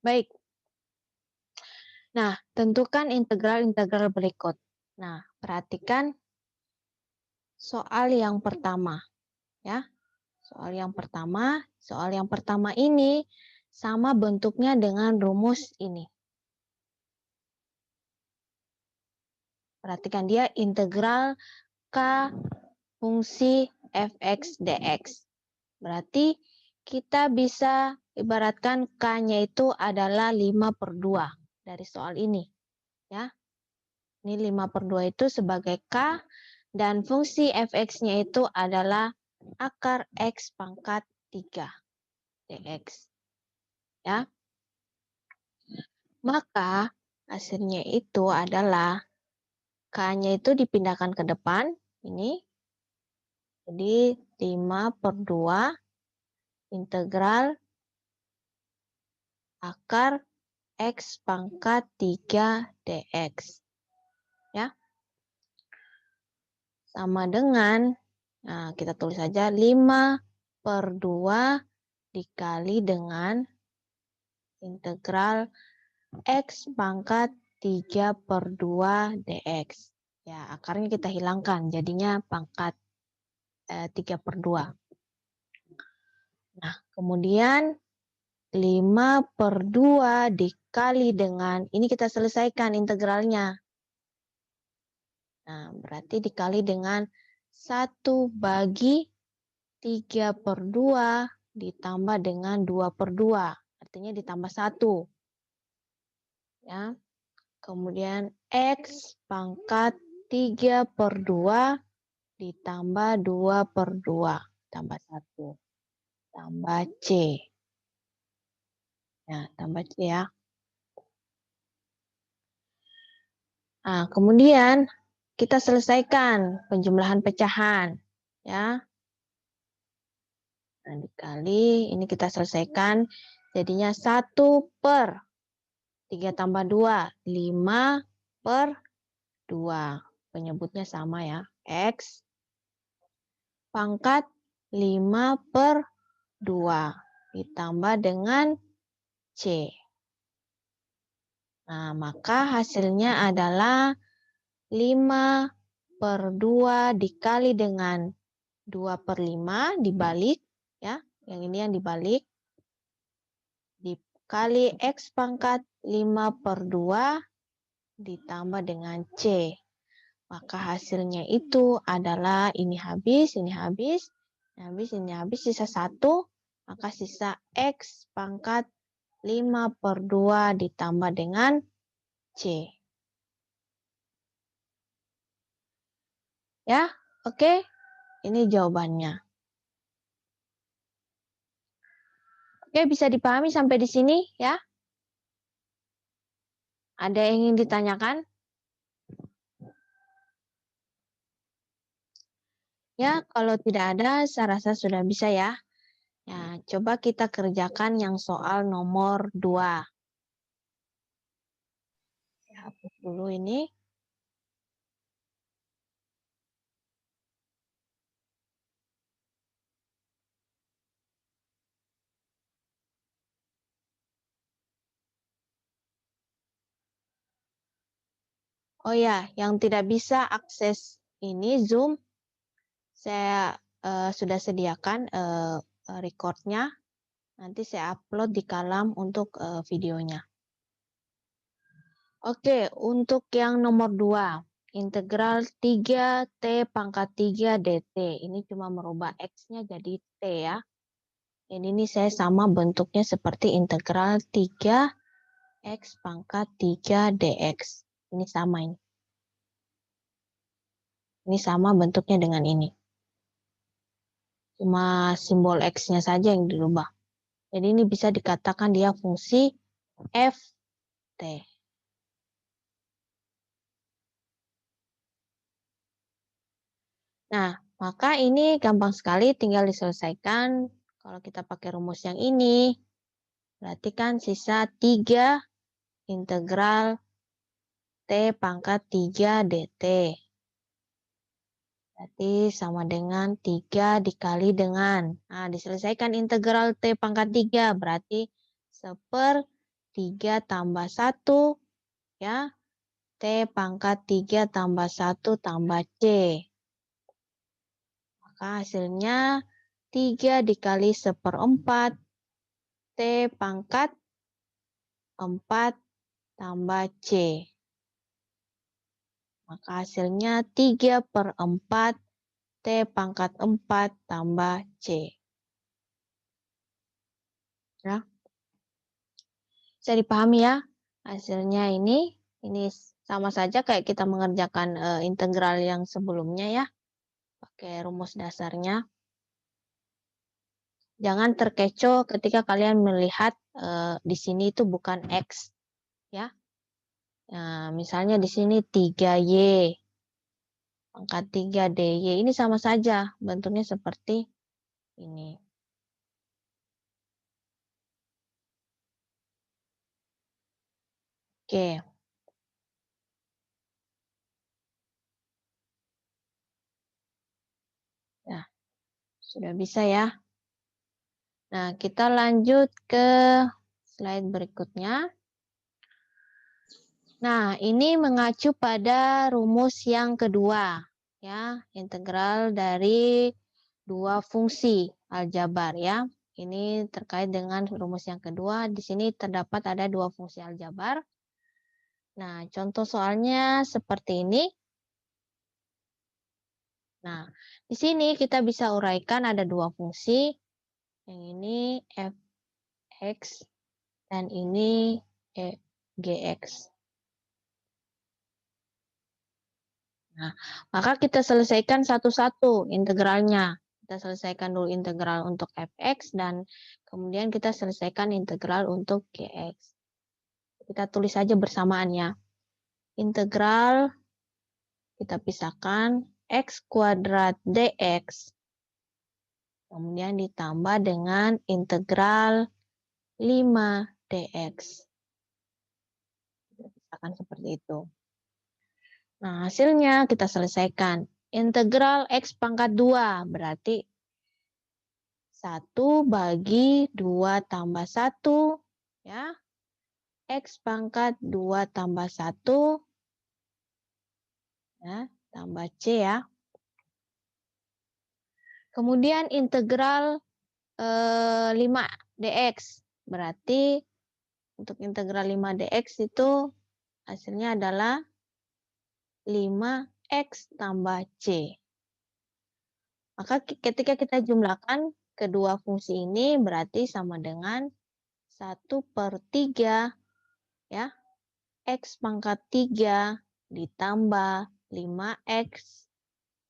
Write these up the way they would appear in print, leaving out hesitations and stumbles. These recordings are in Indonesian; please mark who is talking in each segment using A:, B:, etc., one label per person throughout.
A: Baik. Nah, tentukan integral-integral berikut. Nah, perhatikan soal yang pertama, ya. Soal yang pertama ini sama bentuknya dengan rumus ini. Perhatikan dia integral K fungsi fx dx. Berarti kita bisa ibaratkan K-nya itu adalah 5/2 dari soal ini. Ya. Ini 5/2 itu sebagai K dan fungsi fx-nya itu adalah akar X pangkat 3 dx. Ya. Maka hasilnya itu adalah K-nya itu dipindahkan ke depan. Ini. Jadi 5/2 integral akar X pangkat 3 dx. Ya. Sama dengan, nah kita tulis saja 5/2 dikali dengan integral X pangkat 3/2 dx. Ya, akarnya kita hilangkan, jadinya pangkat 3/2. Nah, kemudian 5/2 dikali dengan, ini kita selesaikan integralnya. Nah, berarti dikali dengan 1/3/2 ditambah dengan 2/2. Artinya ditambah 1. Ya. Kemudian X pangkat 3/2 ditambah 2/2. Tambah 1. Tambah C. Nah, tambah C ya. Nah, kemudian kita selesaikan penjumlahan pecahan. Ya. Nah, dikali, ini kita selesaikan. Jadinya 1/3 tambah 2. 5/2. Penyebutnya sama ya. X pangkat 5/2 ditambah dengan C. Nah, maka hasilnya adalah 5/2 dikali dengan 2/5 dibalik. Ya, yang ini yang dibalik. Dikali X pangkat 5/2 ditambah dengan C. Maka hasilnya itu adalah ini habis, ini habis, ini habis, sisa 1. Maka sisa X pangkat 5/2 ditambah dengan C. Ya, oke. Ini jawabannya. Oke, bisa dipahami sampai di sini ya? Ada yang ingin ditanyakan? Ya, kalau tidak ada, saya rasa sudah bisa ya. Ya, coba kita kerjakan yang soal nomor 2. Saya hapus dulu ini. Oh ya, yang tidak bisa akses ini Zoom, saya sudah sediakan recordnya. Nanti saya upload di Kalam untuk videonya. Oke, untuk yang nomor 2, integral 3T pangkat 3 dt. Ini cuma merubah X-nya jadi T ya. Ini saya sama bentuknya seperti integral 3X pangkat 3 dx. Ini sama ini. Ini sama bentuknya dengan ini. Cuma simbol X-nya saja yang dirubah. Jadi ini bisa dikatakan dia fungsi ft. Nah, maka ini gampang sekali tinggal diselesaikan. Kalau kita pakai rumus yang ini, berarti kan sisa 3 integral T pangkat 3 dt. Berarti sama dengan 3 dikali dengan, nah diselesaikan integral T pangkat 3, berarti 1/3 3 tambah 1, ya. T pangkat 3 tambah 1 tambah C. Maka hasilnya 3 dikali 1/4 T pangkat 4 tambah C. Maka hasilnya 3/4 T pangkat 4 tambah C. Ya. Bisa dipahami ya? Hasilnya ini sama saja kayak kita mengerjakan integral yang sebelumnya ya. Pakai rumus dasarnya. Jangan terkecoh ketika kalian melihat di sini itu bukan X. Ya. Nah, misalnya di sini 3Y. Pangkat 3 DY. Ini sama saja. Bentuknya seperti ini. Oke. Nah, sudah bisa ya. Nah, kita lanjut ke slide berikutnya. Nah, ini mengacu pada rumus yang kedua, ya, integral dari dua fungsi aljabar ya. Ini terkait dengan rumus yang kedua. Di sini terdapat ada dua fungsi aljabar. Nah, contoh soalnya seperti ini. Nah, di sini kita bisa uraikan ada dua fungsi. Yang ini fx dan ini gx. Nah, maka kita selesaikan satu-satu integralnya. Kita selesaikan dulu integral untuk fx dan kemudian kita selesaikan integral untuk gx. Kita tulis saja bersamaan ya. Integral kita pisahkan x kuadrat dx. Kemudian ditambah dengan integral 5 dx. Kita pisahkan seperti itu. Nah, hasilnya kita selesaikan. Integral x pangkat 2 berarti 1 bagi 2 tambah 1, ya. X pangkat 2 tambah 1, ya, tambah C ya. Kemudian integral 5 dx. Berarti untuk integral 5 dx itu hasilnya adalah 5x tambah C. Maka ketika kita jumlahkan kedua fungsi ini berarti sama dengan 1/3 ya. X pangkat 3 ditambah 5x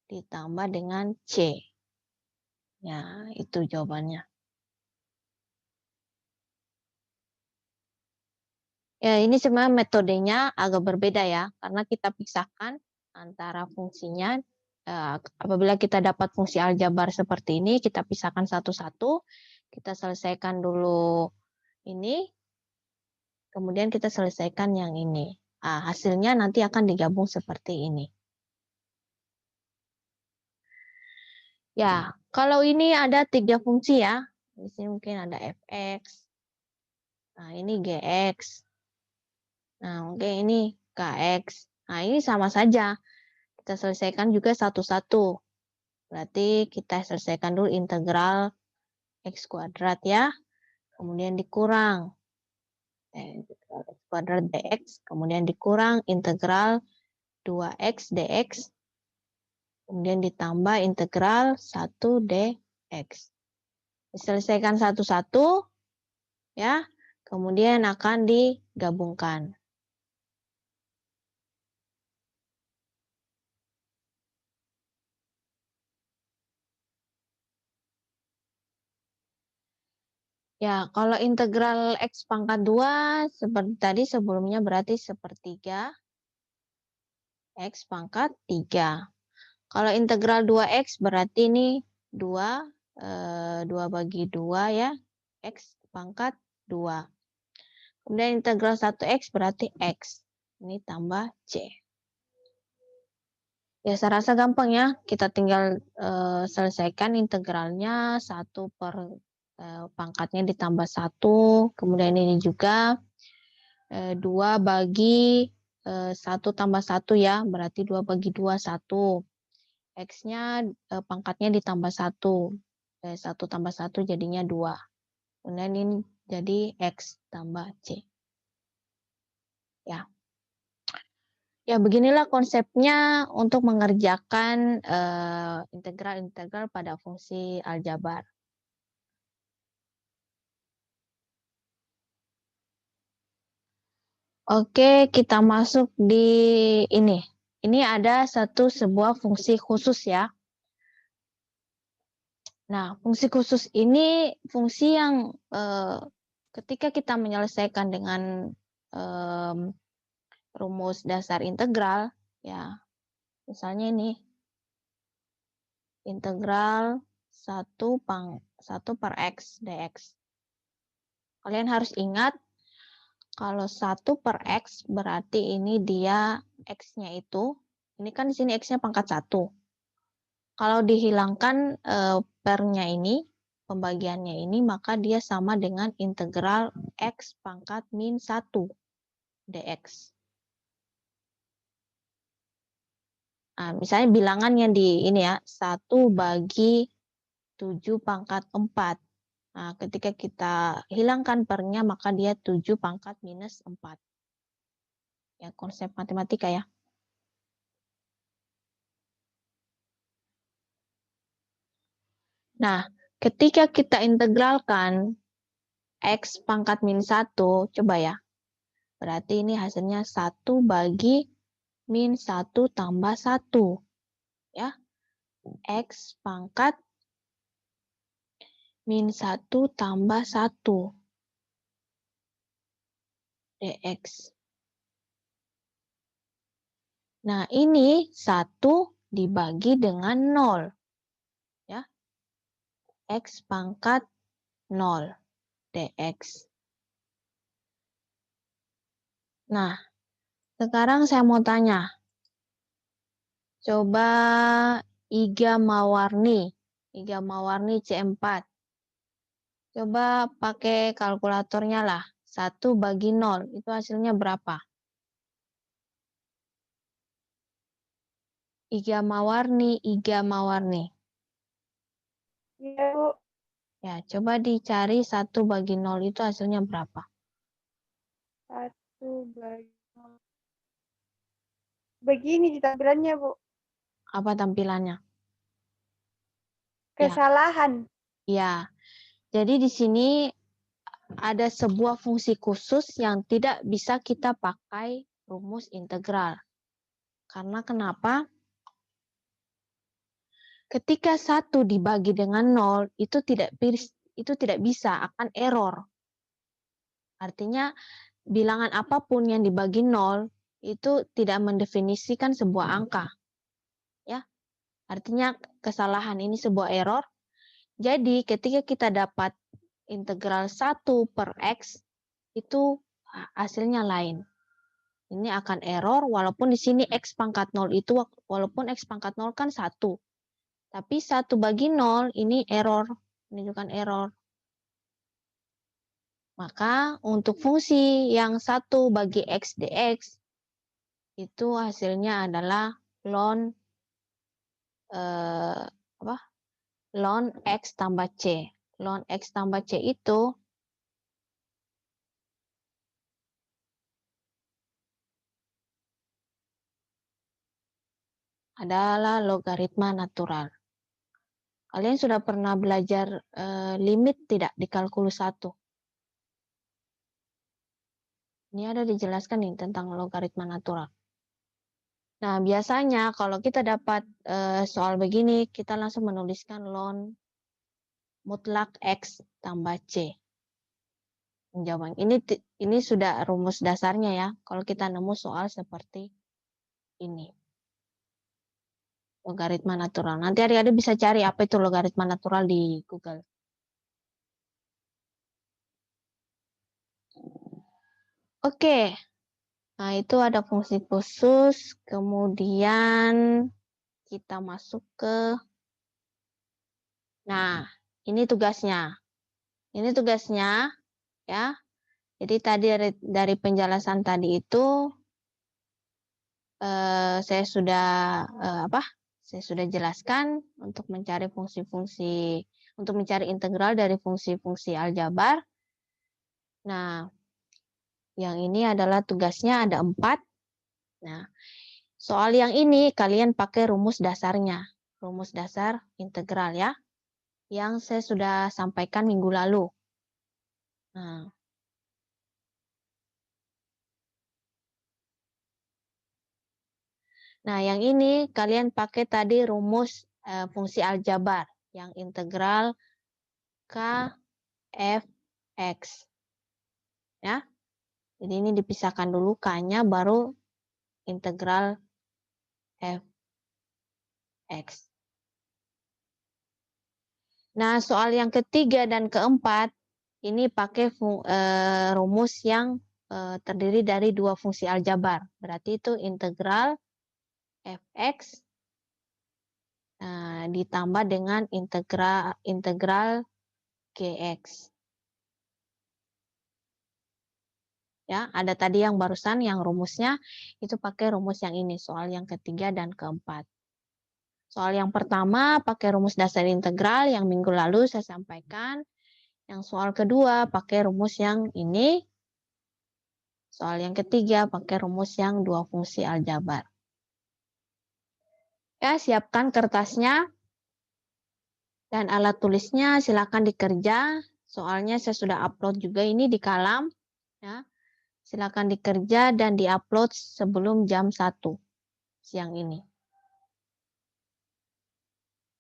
A: ditambah dengan C. Ya, itu jawabannya. Ya, ini sebenarnya metodenya agak berbeda ya, karena kita pisahkan antara fungsinya. Apabila kita dapat fungsi aljabar seperti ini, kita pisahkan satu-satu. Kita selesaikan dulu ini, kemudian kita selesaikan yang ini. Hasilnya nanti akan digabung seperti ini. Ya, kalau ini ada 3 fungsi ya. Di sini mungkin ada fx. Nah, ini gx. Nah, mungkin ini kx. Nah, ini sama saja. Kita selesaikan juga satu-satu. Berarti kita selesaikan dulu integral x kuadrat ya. Kemudian dikurang integral x kuadrat dx. Kemudian dikurang integral 2x dx. Kemudian ditambah integral 1 dx. Diselesaikan satu-satu ya. Kemudian akan digabungkan. Ya, kalau integral x pangkat 2 seperti tadi sebelumnya berarti 1/3 x pangkat 3. Kalau integral 2x berarti ini 2, 2 bagi 2 ya, x pangkat 2. Kemudian integral 1x berarti x. Ini tambah c. Ya, saya rasa gampang ya. Kita tinggal selesaikan integralnya 1 per pangkatnya ditambah 1. Kemudian ini juga 2 bagi 1 tambah 1 ya, berarti 2 bagi 2, 1. X-nya pangkatnya ditambah 1. 1 tambah 1 jadinya 2. Kemudian ini jadi X tambah C. Ya. Ya, beginilah konsepnya untuk mengerjakan integral-integral pada fungsi aljabar. Oke, kita masuk di ini. Ini ada sebuah fungsi khusus ya. Nah, fungsi khusus ini fungsi yang ketika kita menyelesaikan dengan rumus dasar integral, ya, misalnya ini integral 1 per X dx. Kalian harus ingat kalau 1 per X berarti ini dia X-nya itu, ini kan di sini X-nya pangkat 1. Kalau dihilangkan per-nya ini, pembagiannya ini, maka dia sama dengan integral X pangkat min 1 dx. Nah, misalnya bilangannya di ini ya, 1 bagi 7 pangkat 4. Nah, ketika kita hilangkan per-nya, maka dia 7 pangkat minus 4. Ya, konsep matematika ya. Nah, ketika kita integralkan X pangkat min 1, coba ya. Berarti ini hasilnya 1 bagi min 1 tambah 1. Ya, X pangkat min 1 tambah 1 dx. Nah, ini 1 dibagi dengan 0. Ya, X pangkat 0 dx. Nah, sekarang saya mau tanya. Coba Iga Mawarni C4. Coba pakai kalkulatornya lah. 1 bagi 0, itu hasilnya berapa? Iga Mawarni.
B: Iya, Bu.
A: Ya, coba dicari 1 bagi 0 itu hasilnya berapa?
B: 1 bagi 0. Begini di tampilannya, Bu.
A: Apa tampilannya?
B: Kesalahan.
A: Ya, jadi di sini ada sebuah fungsi khusus yang tidak bisa kita pakai rumus integral. Karena kenapa? Ketika 1 dibagi dengan 0, itu tidak bisa, akan error. Artinya, bilangan apapun yang dibagi 0, itu tidak mendefinisikan sebuah angka. Ya, artinya kesalahan ini sebuah error. Jadi, ketika kita dapat integral 1 per X, itu hasilnya lain. Ini akan error, walaupun di sini X pangkat 0 itu, walaupun X pangkat 0 kan 1. Tapi 1 bagi 0 ini error, menunjukkan error. Maka untuk fungsi yang 1 bagi X dx, itu hasilnya adalah ln ln X tambah C. Ln X tambah C itu adalah logaritma natural. Kalian sudah pernah belajar limit tidak di kalkulus 1? Ini ada dijelaskan nih tentang logaritma natural. Nah, biasanya kalau kita dapat soal begini, kita langsung menuliskan ln mutlak X tambah C. Jawaban. Ini sudah rumus dasarnya ya, kalau kita nemu soal seperti ini. Logaritma natural. Nanti adik-adik bisa cari apa itu logaritma natural di Google. Oke. Nah, itu ada fungsi khusus. Kemudian kita masuk ke... Nah, ini tugasnya. Ini tugasnya ya. Jadi tadi dari penjelasan tadi itu saya sudah Saya sudah jelaskan untuk mencari untuk mencari integral dari fungsi-fungsi aljabar. Nah, yang ini adalah tugasnya ada 4. Nah, soal yang ini kalian pakai rumus dasarnya, rumus dasar integral ya, yang saya sudah sampaikan minggu lalu. Nah, yang ini kalian pakai tadi rumus fungsi aljabar yang integral k f x. Ya. Jadi ini dipisahkan dulu k-nya baru integral f x. Nah, soal yang ketiga dan keempat ini pakai rumus yang terdiri dari 2 fungsi aljabar. Berarti itu integral fx ditambah dengan integral gx. Ya, ada tadi yang barusan yang rumusnya itu pakai rumus yang ini, soal yang ketiga dan keempat. Soal yang pertama pakai rumus dasar integral yang minggu lalu saya sampaikan. Yang soal kedua pakai rumus yang ini. Soal yang ketiga pakai rumus yang 2 fungsi aljabar. Ya, siapkan kertasnya dan alat tulisnya, silakan dikerja. Soalnya saya sudah upload juga ini di Kalam. Ya. Silakan dikerja dan diupload sebelum jam 1 siang ini.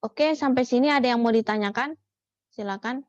A: Oke, sampai sini ada yang mau ditanyakan? Silakan.